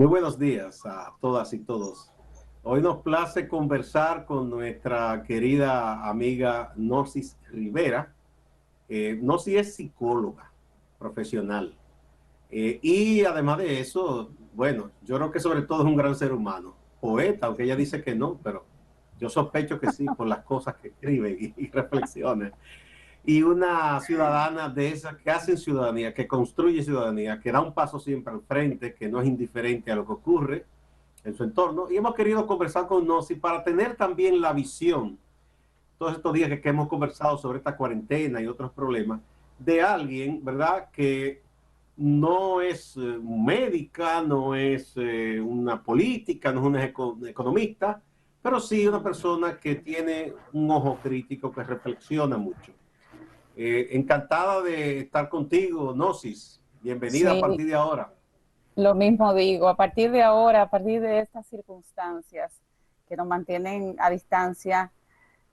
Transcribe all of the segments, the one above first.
Muy buenos días a todas y todos. Hoy nos place conversar con nuestra querida amiga Gnosis Rivera. Gnosis es psicóloga profesional. Y además de eso, bueno, yo creo que sobre todo es un gran ser humano. Poeta, aunque ella dice que no, pero yo sospecho que sí por las cosas que escribe y reflexiona. Y una ciudadana de esas que hacen ciudadanía, que construye ciudadanía, que da un paso siempre al frente, que no es indiferente a lo que ocurre en su entorno. Y hemos querido conversar con Gnosis para tener también la visión, todos estos días que hemos conversado sobre esta cuarentena y otros problemas, de alguien, ¿verdad?, que no es médica, no es una política, no es una economista, pero sí una persona que tiene un ojo crítico, que reflexiona mucho. Encantada de estar contigo, Gnosis. Bienvenida a Sí, partir de ahora. lo mismo digo, a partir de ahora, a partir de estas circunstancias que nos mantienen a distancia,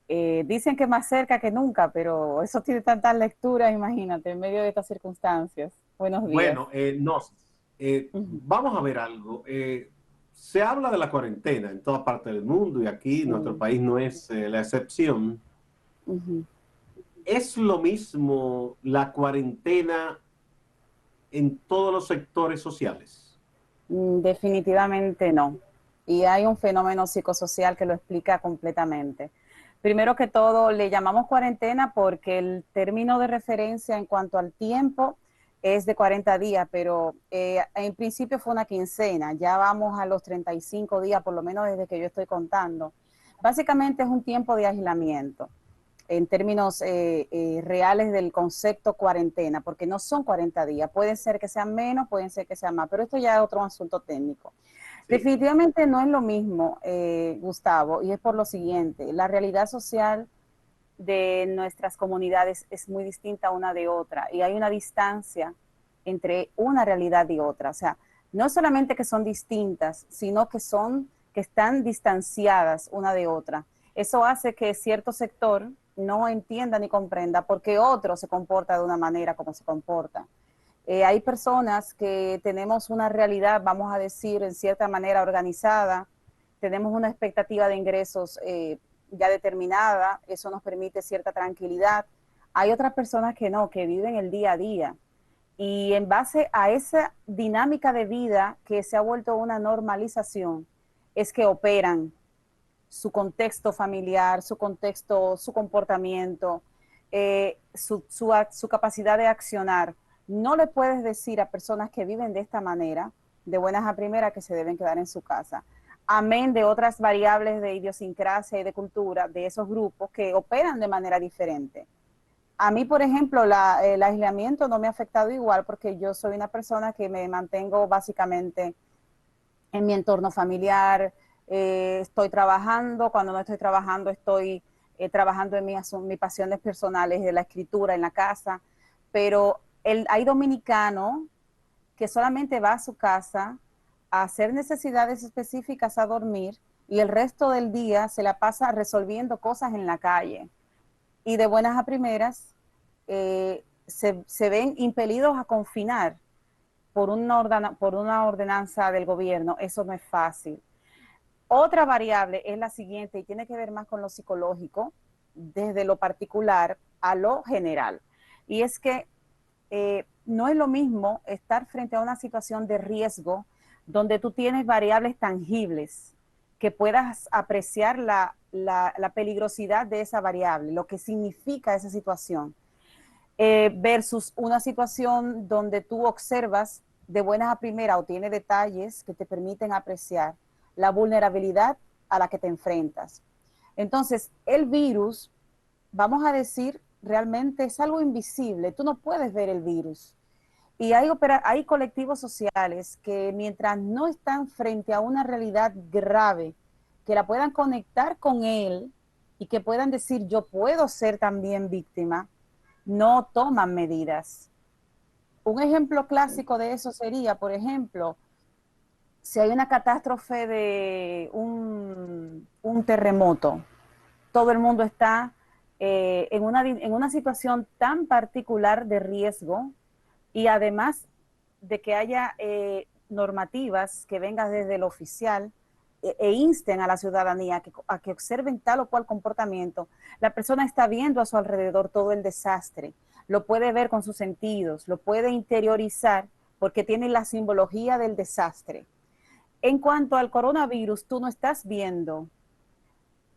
dicen que más cerca que nunca, pero eso tiene tantas lecturas, imagínate, en medio de estas circunstancias. Buenos días. Bueno, Gnosis, Ujú. vamos a ver algo. Se habla de la cuarentena en toda parte del mundo y aquí nuestro Sí. país no es la excepción. Ujú. ¿Es lo mismo la cuarentena en todos los sectores sociales? Definitivamente no. Y hay un fenómeno psicosocial que lo explica completamente. Primero que todo, le llamamos cuarentena porque el término de referencia en cuanto al tiempo es de 40 días, pero en principio fue una quincena, ya vamos a los 35 días, por lo menos desde que yo estoy contando. Básicamente es un tiempo de aislamiento en términos reales del concepto cuarentena, porque no son 40 días, pueden ser que sean menos, pueden ser que sean más, pero esto ya es otro asunto técnico. Sí. Definitivamente no es lo mismo, Gustavo, y es por lo siguiente, la realidad social de nuestras comunidades es muy distinta una de otra y hay una distancia entre una realidad y otra. O sea, no solamente que son distintas, sino que están distanciadas una de otra. Eso hace que cierto sector no entienda ni comprenda por qué otro se comporta de una manera como se comporta. Hay personas que tenemos una realidad, vamos a decir, en cierta manera organizada, tenemos una expectativa de ingresos ya determinada, eso nos permite cierta tranquilidad. Hay otras personas que no, que viven el día a día. Y en base a esa dinámica de vida que se ha vuelto una normalización, es que operan su contexto familiar, su contexto, su comportamiento, su capacidad de accionar. No le puedes decir a personas que viven de esta manera, de buenas a primeras, que se deben quedar en su casa. Amén de otras variables de idiosincrasia y de cultura de esos grupos que operan de manera diferente. A mí, por ejemplo, el aislamiento no me ha afectado igual porque yo soy una persona que me mantengo básicamente en mi entorno familiar, estoy trabajando, cuando no estoy trabajando estoy trabajando en mis pasiones personales de la escritura en la casa, pero hay dominicano que solamente va a su casa a hacer necesidades específicas, a dormir, y el resto del día se la pasa resolviendo cosas en la calle. Y de buenas a primeras se ven impelidos a confinar por una ordenanza del gobierno. Eso no es fácil. Otra variable es la siguiente y tiene que ver más con lo psicológico, desde lo particular a lo general. Y es que no es lo mismo estar frente a una situación de riesgo donde tú tienes variables tangibles que puedas apreciar la peligrosidad de esa variable, lo que significa esa situación, versus una situación donde tú observas de buenas a primeras o tiene detalles que te permiten apreciar la vulnerabilidad a la que te enfrentas. Entonces, el virus, vamos a decir, realmente es algo invisible. Tú no puedes ver el virus. Y hay colectivos sociales que mientras no están frente a una realidad grave, que la puedan conectar con él y que puedan decir, yo puedo ser también víctima, no toman medidas. Un ejemplo clásico de eso sería, por ejemplo, si hay una catástrofe de un terremoto, todo el mundo está en una situación tan particular de riesgo y además de que haya normativas que vengan desde el oficial e insten a la ciudadanía a que observen tal o cual comportamiento, la persona está viendo a su alrededor todo el desastre, lo puede ver con sus sentidos, lo puede interiorizar porque tiene la simbología del desastre. En cuanto al coronavirus, tú no estás viendo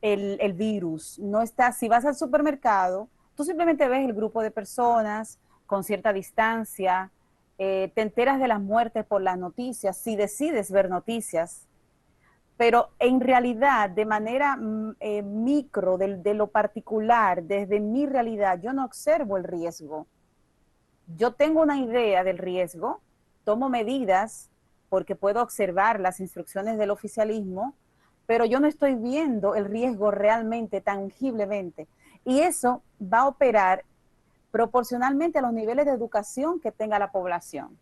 el virus, no estás, si vas al supermercado, tú simplemente ves el grupo de personas con cierta distancia, te enteras de las muertes por las noticias, si decides ver noticias, pero en realidad, de manera micro, de lo particular, desde mi realidad, yo no observo el riesgo. Yo tengo una idea del riesgo, tomo medidas porque puedo observar las instrucciones del oficialismo, pero yo no estoy viendo el riesgo realmente, tangiblemente. Y eso va a operar proporcionalmente a los niveles de educación que tenga la población.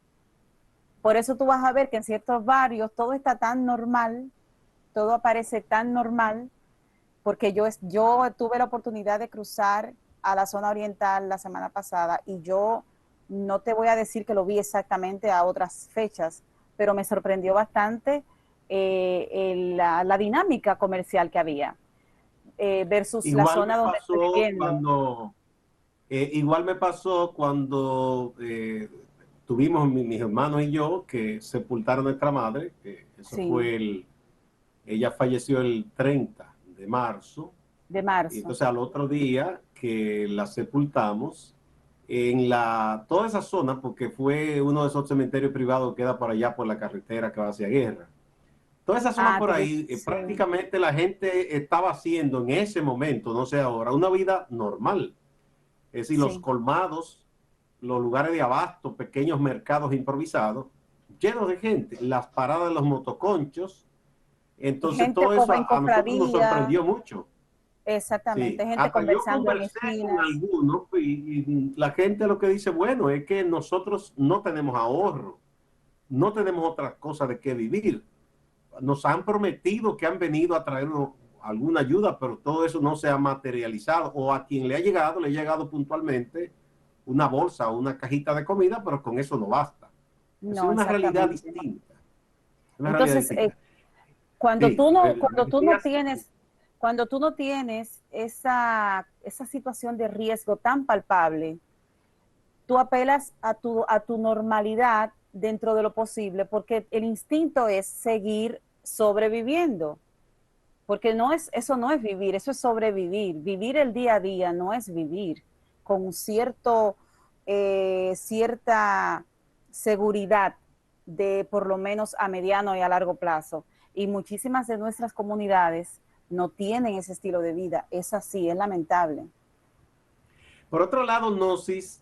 Por eso tú vas a ver que en ciertos barrios todo está tan normal, todo aparece tan normal, porque yo tuve la oportunidad de cruzar a la zona oriental la semana pasada y yo no te voy a decir que lo vi exactamente a otras fechas, pero me sorprendió bastante la dinámica comercial que había versus la Igual me zona donde estoy pasó viviendo. cuando, igual me pasó cuando tuvimos mis hermanos y yo que sepultaron a nuestra madre, que eso Sí, fue ella falleció el 30 de marzo, de y marzo. entonces al otro día que la sepultamos, en toda esa zona, porque fue uno de esos cementerios privados que queda por allá por la carretera que va hacia Guerra. Toda esa zona Ah, por tú ahí, sí. prácticamente la gente estaba haciendo en ese momento, no sé ahora, una vida normal. Es decir, los Sí. colmados, los lugares de abasto, pequeños mercados improvisados, llenos de gente, las paradas de los motoconchos. Entonces Gente todo eso en a nosotros nos cofradía, sorprendió mucho. exactamente, Sí, gente hasta yo conversando en conversé con esquinas. algunos y la gente lo que dice, bueno, es que nosotros no tenemos ahorro, no tenemos otra cosa de qué vivir. Nos han prometido que han venido a traernos alguna ayuda, pero todo eso no se ha materializado. O a quien le ha llegado puntualmente una bolsa o una cajita de comida, pero con eso no basta. Es No, una realidad exactamente. distinta. Una realidad Entonces, distinta. cuando Sí, tú no, me decías. cuando tú no tienes esa situación de riesgo tan palpable, tú apelas a tu normalidad dentro de lo posible, porque el instinto es seguir sobreviviendo, porque eso no es vivir, eso es sobrevivir. Vivir el día a día no es vivir con cierta seguridad de por lo menos a mediano y a largo plazo. Y muchísimas de nuestras comunidades no tienen ese estilo de vida. Es así, es lamentable. Por otro lado, Gnosis,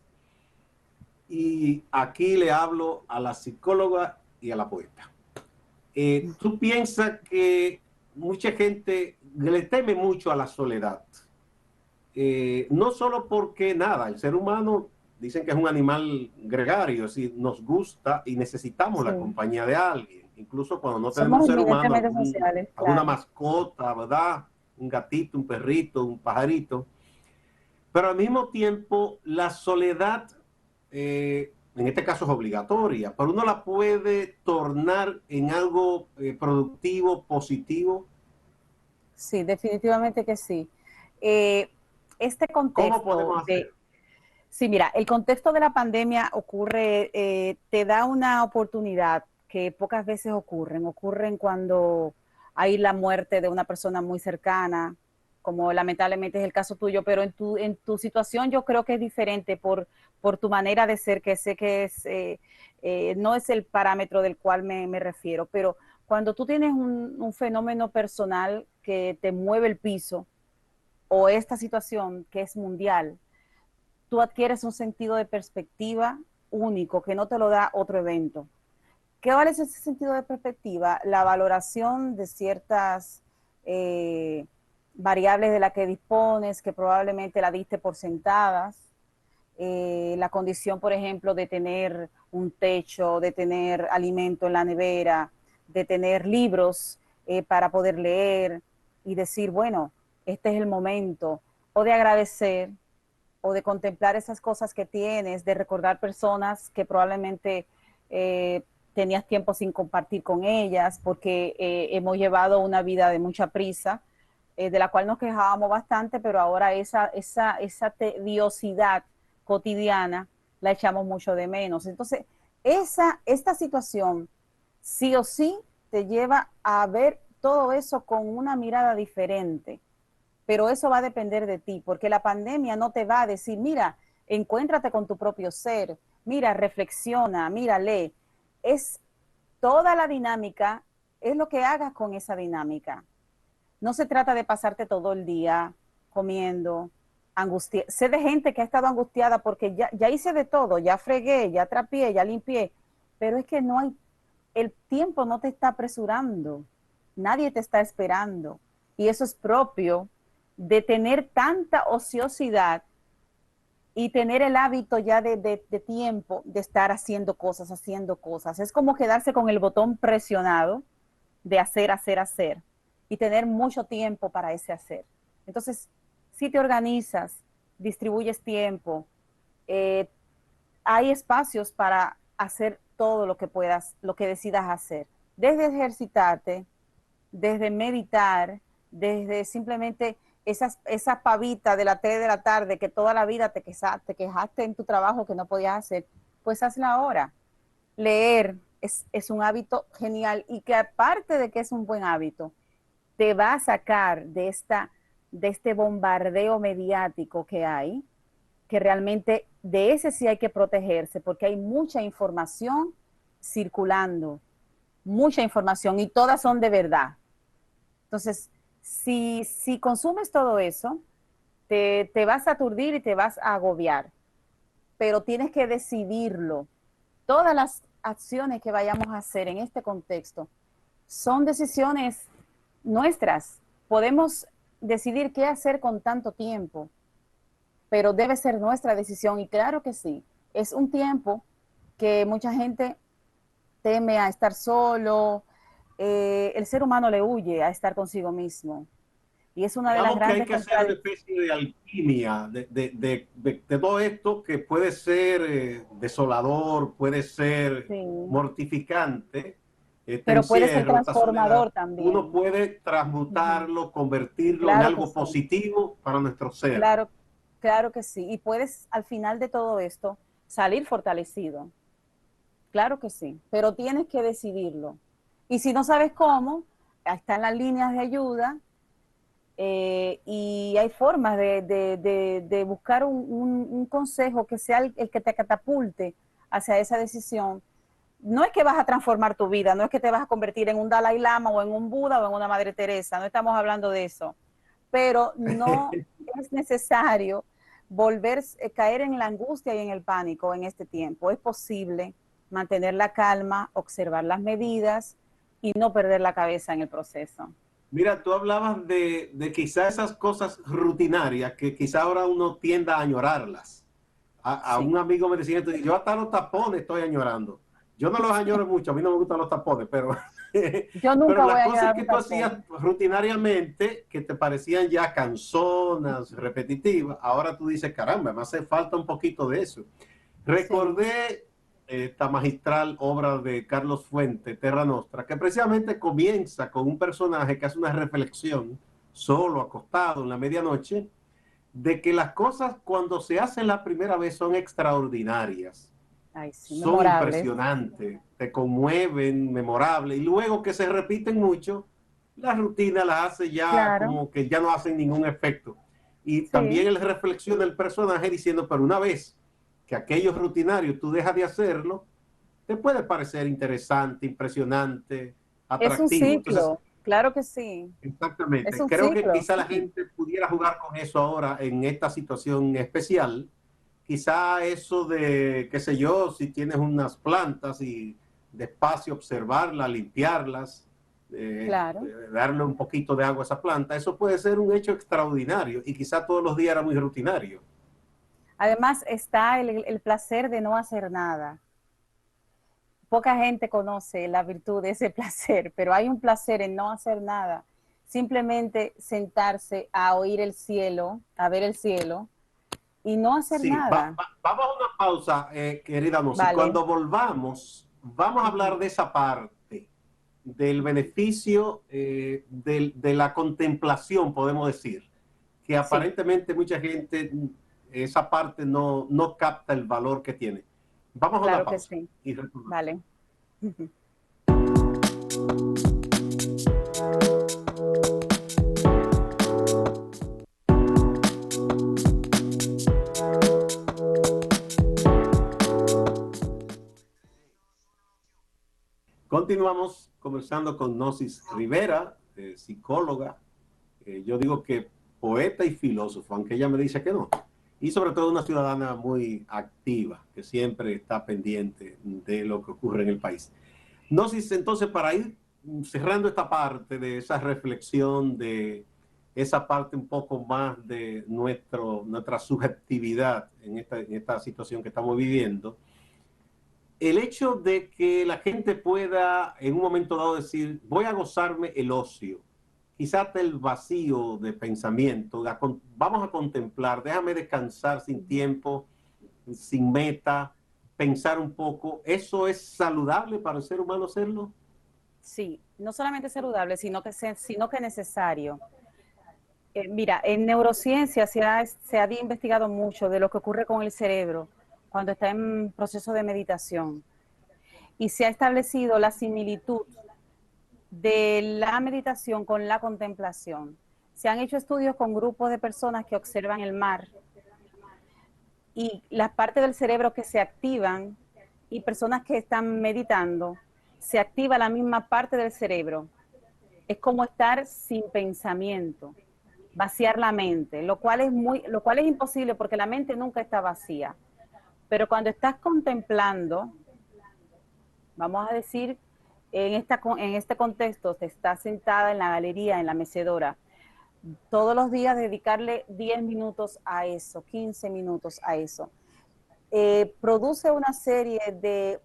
y aquí le hablo a la psicóloga y a la poeta. ¿Tú piensas que mucha gente le teme mucho a la soledad? No solo porque nada, el ser humano dicen que es un animal gregario, es decir, nos gusta y necesitamos la Sí. compañía de alguien, incluso cuando no tenemos Somos un ser humano, eminentemente sociales, alguna claro. mascota, ¿verdad? Un gatito, un perrito, un pajarito. Pero al mismo tiempo, la soledad, en este caso es obligatoria, pero uno la puede tornar en algo productivo, positivo. Sí, definitivamente que sí. Eh, este ¿Cómo contexto podemos hacer? sí, mira, el contexto de la pandemia ocurre, te da una oportunidad que pocas veces ocurren cuando hay la muerte de una persona muy cercana, como lamentablemente es el caso tuyo, pero en tu situación yo creo que es diferente por tu manera de ser, que sé que no es el parámetro del cual me refiero, pero cuando tú tienes un fenómeno personal que te mueve el piso o esta situación que es mundial, tú adquieres un sentido de perspectiva único que no te lo da otro evento. ¿Qué vale ese sentido de perspectiva? La valoración de ciertas variables de las que dispones, que probablemente la diste por sentadas, la condición, por ejemplo, de tener un techo, de tener alimento en la nevera, de tener libros para poder leer y decir, bueno, este es el momento, o de agradecer, o de contemplar esas cosas que tienes, de recordar personas que probablemente tenías tiempo sin compartir con ellas, porque hemos llevado una vida de mucha prisa, de la cual nos quejábamos bastante, pero ahora esa tediosidad cotidiana la echamos mucho de menos. Entonces, esta situación sí o sí te lleva a ver todo eso con una mirada diferente, pero eso va a depender de ti, porque la pandemia no te va a decir, mira, encuéntrate con tu propio ser, mira, reflexiona, mira, lee. Es toda la dinámica, es lo que hagas con esa dinámica. No se trata de pasarte todo el día comiendo, angustia. Sé de gente que ha estado angustiada porque ya hice de todo, ya fregué, ya trapié, ya limpié, pero es que no hay, el tiempo no te está apresurando, nadie te está esperando. Y eso es propio de tener tanta ociosidad y tener el hábito ya de tiempo de estar haciendo cosas, haciendo cosas. Es como quedarse con el botón presionado de hacer, hacer, hacer y tener mucho tiempo para ese hacer. Entonces, si te organizas, distribuyes tiempo, eh, hay espacios para hacer todo lo que puedas, lo que decidas hacer. Desde ejercitarte, desde meditar, desde simplemente esa pavita de la 3 de la tarde que toda la vida te quejaste en tu trabajo que no podías hacer, pues hazla ahora. Leer es un hábito genial y que aparte de que es un buen hábito, te va a sacar de este bombardeo mediático que hay, que realmente de ese sí hay que protegerse porque hay mucha información circulando, mucha información y todas son de verdad. Entonces, si consumes todo eso, te vas a aturdir y te vas a agobiar, pero tienes que decidirlo. Todas las acciones que vayamos a hacer en este contexto son decisiones nuestras. Podemos decidir qué hacer con tanto tiempo, pero debe ser nuestra decisión y claro que sí. Es un tiempo que mucha gente teme a estar solo, el ser humano le huye a estar consigo mismo. Y es una de las Digamos que hay grandes que hacer una contradicciones. especie de alquimia de todo esto que puede ser desolador, puede ser Sí, mortificante, este pero puede ser encierro, esta soledad. transformador Uno también. puede Ujú. transmutarlo, convertirlo en Claro que algo sí, positivo para nuestro ser. claro, claro que sí. Y puedes al final de todo esto salir fortalecido. Claro que sí, pero tienes que decidirlo. Y si no sabes cómo, están las líneas de ayuda y hay formas de buscar un consejo que sea el que te catapulte hacia esa decisión. No es que vas a transformar tu vida, no es que te vas a convertir en un Dalai Lama o en un Buda o en una Madre Teresa, no estamos hablando de eso, pero no es necesario volver, caer en la angustia y en el pánico en este tiempo. Es posible mantener la calma, observar las medidas y no perder la cabeza en el proceso. Mira, tú hablabas de quizás esas cosas rutinarias que quizá ahora uno tienda a añorarlas. A un Sí, amigo me decía, yo hasta los tapones estoy añorando. Yo no los añoro mucho, a mí no me gustan los tapones, pero, yo pero nunca voy las a cosas añorar que un tú hacías tapón. rutinariamente, que te parecían ya canzonas, repetitivas, ahora tú dices, caramba, me hace falta un poquito de eso. Sí, Recordé esta magistral obra de Carlos Fuente, Terra Nostra, que precisamente comienza con un personaje que hace una reflexión solo, acostado en la medianoche, de que las cosas cuando se hacen la primera vez son extraordinarias, ay, sí, son memorables. impresionantes, te conmueven, memorables, y luego que se repiten mucho, la rutina las hace ya Claro, como que ya no hacen ningún efecto. Y también sí, él reflexiona el personaje diciendo, pero una vez que aquello rutinario tú dejas de hacerlo, te puede parecer interesante, impresionante, es un atractivo. Entonces, ciclo, claro que sí, es exactamente. un Creo que ciclo, quizá la sí. gente pudiera jugar con eso ahora en esta situación especial. Quizá eso de, qué sé yo, si tienes unas plantas y despacio observarlas, limpiarlas, Claro. darle un poquito de agua a esa planta, eso puede ser un hecho extraordinario y quizá todos los días era muy rutinario. Además está el placer de no hacer nada. Poca gente conoce la virtud de ese placer, pero hay un placer en no hacer nada. Simplemente sentarse a oír el cielo, a ver el cielo y no hacer Sí, nada. vamos a una pausa, querida Nos, y Vale, cuando volvamos vamos a hablar de esa parte, del beneficio de la contemplación, podemos decir, que Sí, aparentemente mucha gente esa parte no capta el valor que tiene. Vamos a una claro que pausa sí. y retornamos. Vale. Continuamos conversando con Gnosis Rivera, psicóloga, yo digo que poeta y filósofo, aunque ella me dice que no. Y sobre todo una ciudadana muy activa, que siempre está pendiente de lo que ocurre en el país. Gnosis, entonces, para ir cerrando esta parte de esa reflexión, de esa parte un poco más de nuestra subjetividad en esta situación que estamos viviendo, el hecho de que la gente pueda en un momento dado decir, voy a gozarme el ocio, quizás el vacío de pensamiento, vamos a contemplar, déjame descansar sin tiempo, sin meta, pensar un poco, ¿eso es saludable para el ser humano hacerlo? Sí, no solamente saludable, sino que necesario. Mira, en neurociencia se ha investigado mucho de lo que ocurre con el cerebro cuando está en proceso de meditación y se ha establecido la similitud de la meditación con la contemplación. Se han hecho estudios con grupos de personas que observan el mar y las partes del cerebro que se activan y personas que están meditando, se activa la misma parte del cerebro. Es como estar sin pensamiento, vaciar la mente, lo cual es imposible porque la mente nunca está vacía. Pero cuando estás contemplando, vamos a decir, en este contexto, te estás sentada en la galería, en la mecedora, todos los días dedicarle 10 minutos a eso, 15 minutos a eso. Produce una serie de,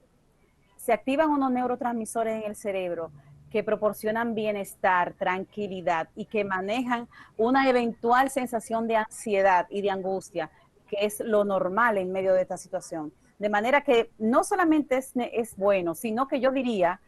se activan unos neurotransmisores en el cerebro que proporcionan bienestar, tranquilidad y que manejan una eventual sensación de ansiedad y de angustia, que es lo normal en medio de esta situación. De manera que no solamente es bueno, sino que yo diría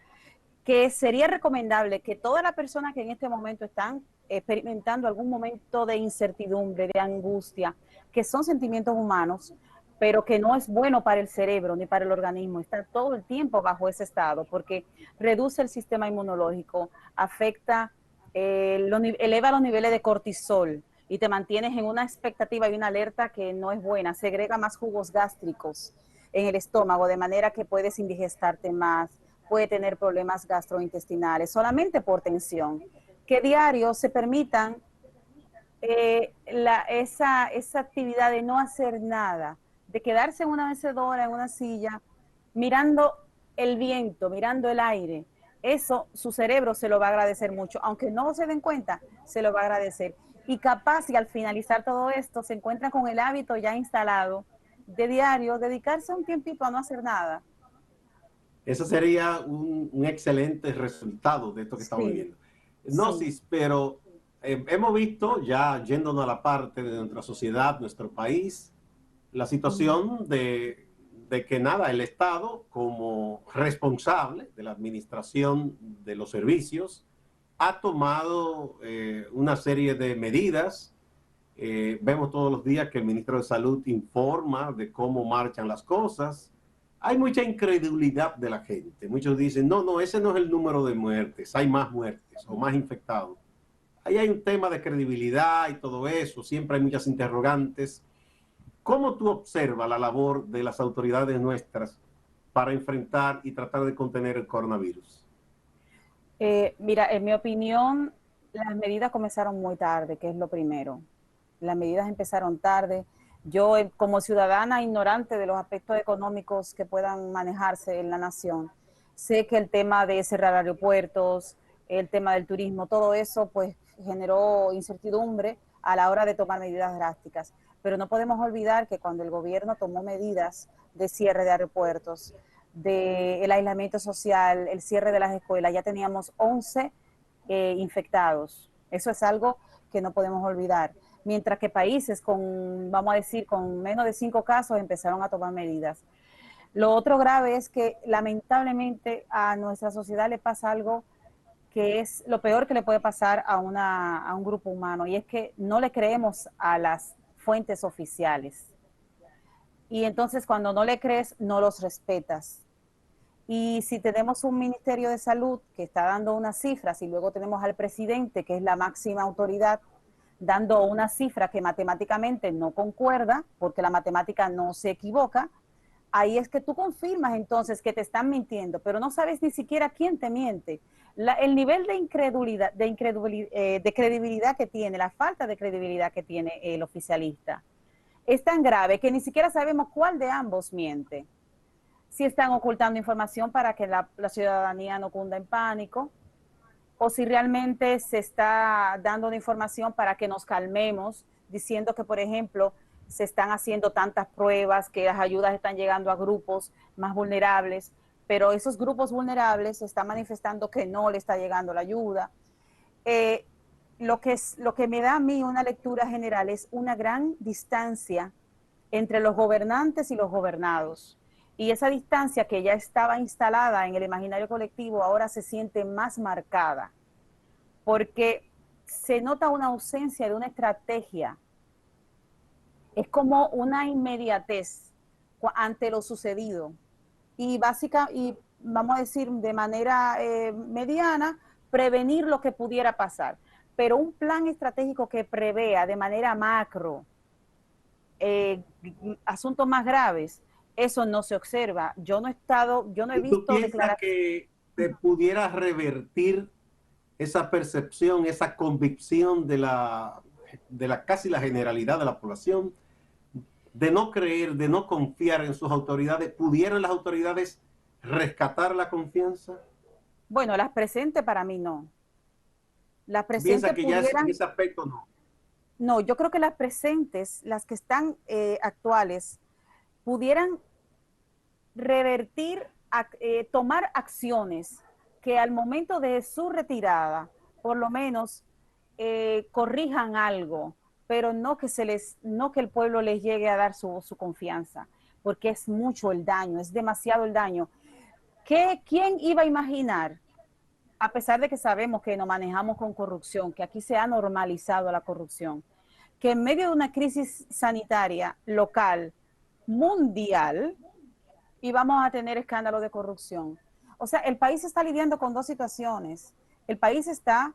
que sería recomendable que todas las personas que en este momento están experimentando algún momento de incertidumbre, de angustia, que son sentimientos humanos, pero que no es bueno para el cerebro ni para el organismo, estar todo el tiempo bajo ese estado, porque reduce el sistema inmunológico, afecta, eleva los niveles de cortisol y te mantienes en una expectativa y una alerta que no es buena, segrega más jugos gástricos en el estómago, de manera que puedes indigestarte más, puede tener problemas gastrointestinales solamente por tensión. Que diario se permitan esa actividad de no hacer nada, de quedarse en una mecedora, en una silla, mirando el viento, mirando el aire. Eso su cerebro se lo va a agradecer mucho, aunque no se den cuenta, se lo va a agradecer. Y capaz, y al finalizar todo esto, se encuentran con el hábito ya instalado de diario, dedicarse un tiempito a no hacer nada. Ese sería un excelente resultado de esto que estamos Sí, viviendo. sí. Gnosis, pero hemos visto, ya yéndonos a la parte de nuestra sociedad, nuestro país, la Uh-huh. situación de que nada, el Estado como responsable de la administración de los servicios ha tomado una serie de medidas. Vemos todos los días que el ministro de Salud informa de cómo marchan las cosas. Hay mucha incredulidad de la gente. Muchos dicen, no, ese no es el número de muertes, hay más muertes o más infectados. Ahí hay un tema de credibilidad y todo eso, siempre hay muchas interrogantes. ¿Cómo tú observas la labor de las autoridades nuestras para enfrentar y tratar de contener el coronavirus? Mira, en mi opinión, las medidas comenzaron muy tarde, que es lo primero. Las medidas empezaron tarde. Yo, como ciudadana ignorante de los aspectos económicos que puedan manejarse en la nación, sé que el tema de cerrar aeropuertos, el tema del turismo, todo eso, pues generó incertidumbre a la hora de tomar medidas drásticas. Pero no podemos olvidar que cuando el gobierno tomó medidas de cierre de aeropuertos, del aislamiento social, el cierre de las escuelas, ya teníamos 11 infectados. Eso es algo que no podemos olvidar. Mientras que países con, vamos a decir, con menos de 5 casos empezaron a tomar medidas. Lo otro grave es que lamentablemente a nuestra sociedad le pasa algo que es lo peor que le puede pasar a un grupo humano, y es que no le creemos a las fuentes oficiales. Y entonces cuando no le crees, no los respetas. Y si tenemos un Ministerio de Salud que está dando unas cifras y luego tenemos al presidente, que es la máxima autoridad, dando una cifra que matemáticamente no concuerda, porque la matemática no se equivoca, ahí es que tú confirmas entonces que te están mintiendo, pero no sabes ni siquiera quién te miente. El nivel de incredulidad, de credibilidad que tiene, la falta de credibilidad que tiene el oficialista, es tan grave que ni siquiera sabemos cuál de ambos miente. Si están ocultando información para que la ciudadanía no cunda en pánico, o si realmente se está dando una información para que nos calmemos, diciendo que, por ejemplo, se están haciendo tantas pruebas, que las ayudas están llegando a grupos más vulnerables, pero esos grupos vulnerables están manifestando que no le está llegando la ayuda. Eh, lo que me da a mí una lectura general es una gran distancia entre los gobernantes y los gobernados. Y esa distancia que ya estaba instalada en el imaginario colectivo ahora se siente más marcada, porque se nota una ausencia de una estrategia. Es como una inmediatez ante lo sucedido. Y vamos a decir de manera mediana, prevenir lo que pudiera pasar. Pero un plan estratégico que prevea de manera macro eh, asuntos más graves, eso no se observa. Yo no he ¿Y tú visto piensas declaraciones. que te pudiera revertir esa percepción, esa convicción de la casi la generalidad de la población, de no creer, de no confiar en sus autoridades? ¿Pudieran las autoridades rescatar la confianza? Bueno, las presentes para mí no. Las Piensa presentes que ya en pudieran, ese aspecto no. no, yo creo que las presentes, las que están actuales, pudieran revertir, tomar acciones que al momento de su retirada, por lo menos, corrijan algo, pero no que el pueblo les llegue a dar su confianza, porque es mucho el daño, es demasiado el daño. ¿Quién iba a imaginar, a pesar de que sabemos que nos manejamos con corrupción, que aquí se ha normalizado la corrupción, que en medio de una crisis sanitaria local, mundial, y vamos a tener escándalos de corrupción? O sea, el país está lidiando con dos situaciones. El país está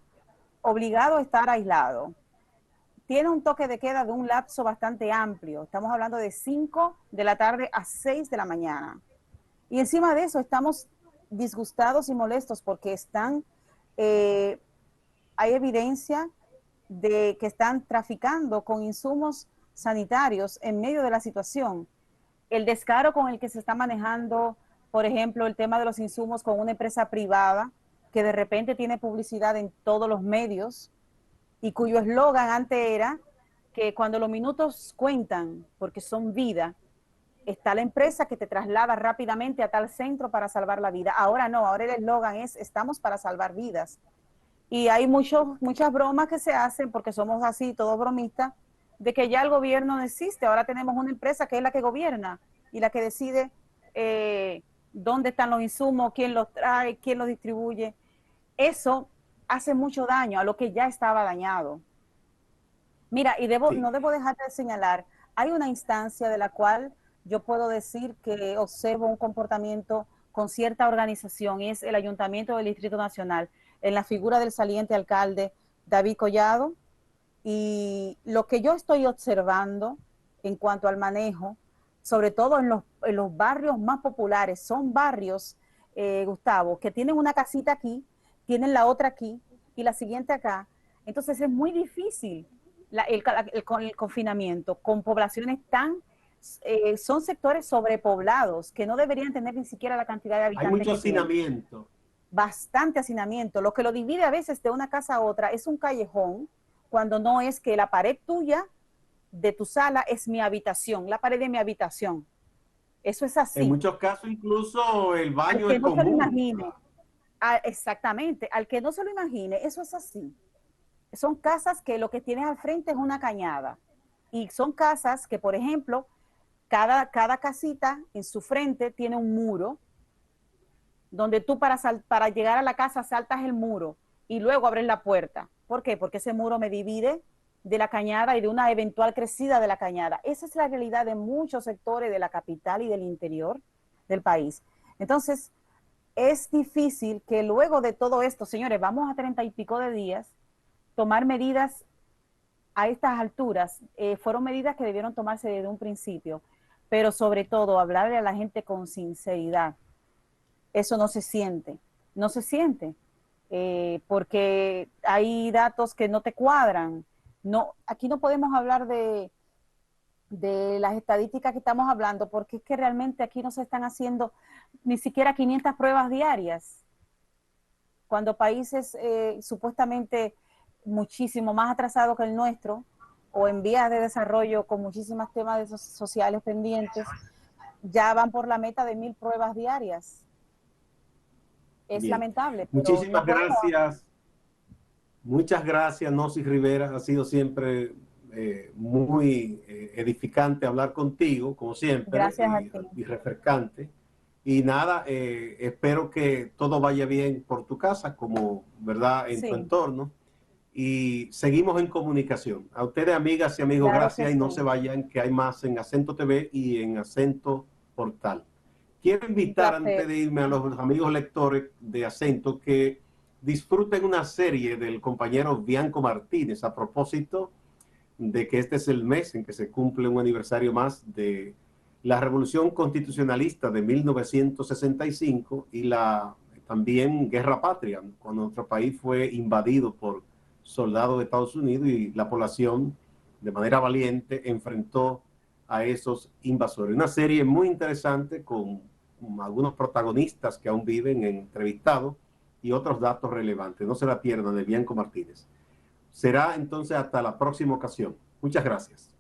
obligado a estar aislado. Tiene un toque de queda de un lapso bastante amplio. Estamos hablando de 5 de la tarde a 6 de la mañana. Y encima de eso estamos disgustados y molestos porque hay evidencia de que están traficando con insumos sanitarios en medio de la situación. El descaro con el que se está manejando, por ejemplo, el tema de los insumos con una empresa privada que de repente tiene publicidad en todos los medios y cuyo eslogan antes era que cuando los minutos cuentan, porque son vida, está la empresa que te traslada rápidamente a tal centro para salvar la vida. Ahora no, ahora el eslogan es estamos para salvar vidas. Y hay muchas bromas que se hacen, porque somos así, todos bromistas, de que ya el gobierno no existe, ahora tenemos una empresa que es la que gobierna y la que decide dónde están los insumos, quién los trae, quién los distribuye. Eso hace mucho daño a lo que ya estaba dañado. Mira, y no Sí. debo dejar de señalar, hay una instancia de la cual yo puedo decir que observo un comportamiento con cierta organización, y es el Ayuntamiento del Distrito Nacional, en la figura del saliente alcalde David Collado. Y lo que yo estoy observando en cuanto al manejo, sobre todo en los barrios más populares, son barrios, Gustavo, que tienen una casita aquí, tienen la otra aquí y la siguiente acá. Entonces es muy difícil el confinamiento con poblaciones son sectores sobrepoblados que no deberían tener ni siquiera la cantidad de Hay habitantes mucho que tienen. hacinamiento. Bastante hacinamiento. Lo que lo divide a veces de una casa a otra es un callejón, cuando no es que la pared tuya de tu sala es mi habitación, la pared de mi habitación. Eso es En así. muchos casos incluso el Al baño que es no se lo común. imagine, exactamente, al que no se lo imagine, eso es así. Son casas que lo que tienes al frente es una cañada. Y son casas que, por ejemplo, cada casita en su frente tiene un muro donde tú para llegar a la casa saltas el muro y luego abres la puerta. ¿Por qué? Porque ese muro me divide de la cañada y de una eventual crecida de la cañada. Esa es la realidad de muchos sectores de la capital y del interior del país. Entonces, es difícil que luego de todo esto, señores, vamos a 30 y pico de días, tomar medidas a estas alturas. Fueron medidas que debieron tomarse desde un principio, pero sobre todo hablarle a la gente con sinceridad. Eso no se siente, no se siente, porque hay datos que no te cuadran. No, aquí no podemos hablar de las estadísticas que estamos hablando, porque es que realmente aquí no se están haciendo ni siquiera 500 pruebas diarias, cuando países supuestamente muchísimo más atrasados que el nuestro, o en vías de desarrollo con muchísimos temas sociales pendientes, ya van por la meta de 1000 pruebas diarias. Es Bien. lamentable, pero Muchísimas no podemos. gracias. Muchas gracias, Nosis Rivera. Ha sido siempre muy edificante hablar contigo, como siempre, Gracias a ti. y refrescante. Y nada, espero que todo vaya bien por tu casa, como verdad en tu Sí, entorno. Y seguimos en comunicación. A ustedes, amigas y amigos, claro que gracias y no sí. se vayan, que hay más en Acento TV y en Acento Portal. Quiero Un invitar, antes placer. de irme, a los amigos lectores de Acento que disfruten una serie del compañero Bianco Martínez a propósito de que este es el mes en que se cumple un aniversario más de la Revolución Constitucionalista de 1965 y la también Guerra Patria, cuando nuestro país fue invadido por soldados de Estados Unidos y la población de manera valiente enfrentó a esos invasores. Una serie muy interesante con algunos protagonistas que aún viven entrevistados y otros datos relevantes. No se la pierdan, de Bianco Martínez. Será entonces hasta la próxima ocasión. Muchas gracias.